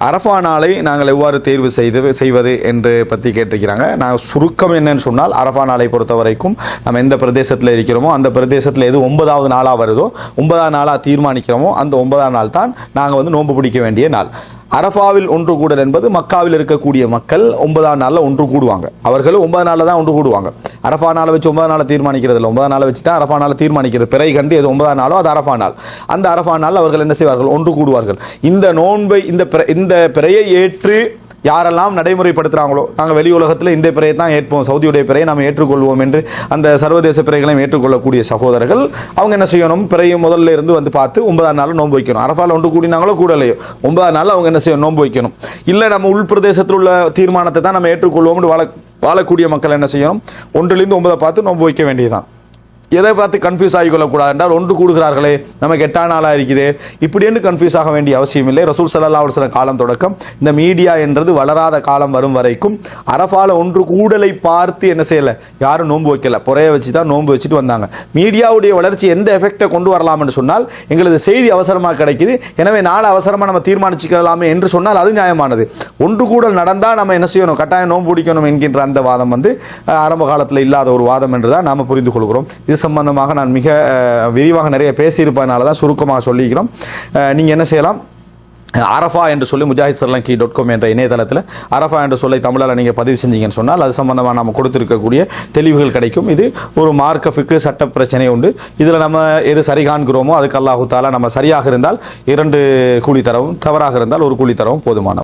அரஃபா நாளை நாங்கள் எவ்வாறு தேர்வு செய்வது என்று பற்றி கேட்டிருக்கிறாங்க. நான் சுருக்கம் என்னன்னு சொன்னால், அரஃபா நாளை பொறுத்த வரைக்கும் நம்ம எந்த பிரதேசத்தில் இருக்கிறோமோ அந்த பிரதேசத்தில் எது 9வது நாளாக வருதோ, 9ஆம் நாளாக தீர்மானிக்கிறோமோ அந்த 9ஆம் நாள் தான் நாங்கள் வந்து நோன்பு பிடிக்க வேண்டிய நாள். அரஃபாவில் ஒன்று கூடல் என்பது மக்காவில் இருக்கக்கூடிய மக்கள் 9ஆம் நாளில் ஒன்று கூடுவாங்க. அவர்களும் 9 நாளில் தான் ஒன்று கூடுவாங்க. அரஃபா நாளை வச்சு 9ஆம் நாளை தீர்மானிக்கிறது இல்லை. 9ஆம் நாளை வச்சு தான் அரஃபா நாளை தீர்மானிக்கிறது. பிறை கண்டு எது 9ஆம் நாளோ அது அரஃபா நாள். அந்த அரஃபா நாள் அவர்கள் என்ன செய்வார்கள்? ஒன்று கூடுவார்கள். இந்த நோன்பை இந்த பிறையை ஏற்று யாரெல்லாம் நடைமுறைப்படுத்துகிறாங்களோ, நாங்கள் வெளி உலகத்தில் இந்த பிறையை தான் ஏற்போம், சவுதியுடைய பிறையை நாம் ஏற்றுக்கொள்வோம் என்று அந்த சர்வதேச பிறைகளையும் ஏற்றுக்கொள்ளக்கூடிய சகோதரர்கள் அவங்க என்ன செய்யணும்? பிறையை முதல்ல இருந்து வந்து பார்த்து 9ஆம் நாளில் நோன்பு வைக்கணும். அரஃபாவில் ஒன்று கூடினாங்களோ கூடலையோ 9ஆம் நாளில் அவங்க என்ன செய்யணும்? நோன்பு வைக்கணும். இல்லை நம்ம உள் பிரதேசத்தில் உள்ள தீர்மானத்தை தான் நம்ம ஏற்றுக்கொள்வோம்னு வாழக்கூடிய மக்கள் என்ன செய்யணும்? 1லிருந்து 9 பார்த்து நோன்பு வைக்க வேண்டியதுதான். எதை பார்த்து கன்ஃபியூஸ் ஆகிக்கொள்ளக்கூடாது என்றால், ஒன்று கூடுகிறார்களே நமக்கு 8ஆம் நாளாக இருக்குது இப்படின்னு கன்ஃபியூஸ் ஆக வேண்டிய அவசியம் இல்லை. ரசூல் ஸல்லல்லாஹு அலைஹி வஸல்லம் காலம் தொடக்கம் இந்த மீடியா என்றது வளராத காலம் வரும் வரைக்கும் அரஃபால ஒன்று கூடலை பார்த்து என்ன செய்யலை? யாரும் நோன்பு வைக்கல. புறைய வச்சு தான் நோன்பு வச்சுட்டு வந்தாங்க. மீடியாவுடைய வளர்ச்சி எந்த எஃபெக்டை கொண்டு வரலாம் என்று சொன்னால், எங்களது செய்தி அவசரமாக கிடைக்குது, எனவே நாளை அவசரமாக நம்ம தீர்மானிச்சுக்கலாமே என்று சொன்னால் அது நியாயமானது. ஒன்று கூடல் நடந்தால் நம்ம என்ன செய்யணும்? கட்டாயம் நோன்பு பிடிக்கணும் என்கின்ற அந்த வாதம் வந்து ஆரம்ப காலத்தில் இல்லாத ஒரு வாதம் என்று தான் நாம் புரிந்து கொள்கிறோம். இது சம்பந்தமாக நான் மிக விரிவாக நிறைய பேசியிருப்பதனால தான் சுருக்கமாக சொல்லிக்கிறோம். நீங்கள் என்ன செய்யலாம்? அரஃபா என்று சொல்லி mujahid.com என்ற இணையதளத்தில் அரஃபா என்று சொல்லி தமிழில் நீங்கள் பதிவு செஞ்சீங்கன்னு சொன்னால் அது சம்பந்தமாக நம்ம கொடுத்துருக்கக்கூடிய தெளிவுகள் கிடைக்கும். இது ஒரு மார்க்க ஃபிக்கு சட்ட பிரச்சனை உண்டு. இதில் நம்ம எது சரி காண்கிறோமோ அதுக்கு அல்லாஹு தஆலா நம்ம சரியாக இருந்தால் 2 கூலி தரவும், தவறாக இருந்தால் 1 கூலி தரவும் போதுமானது.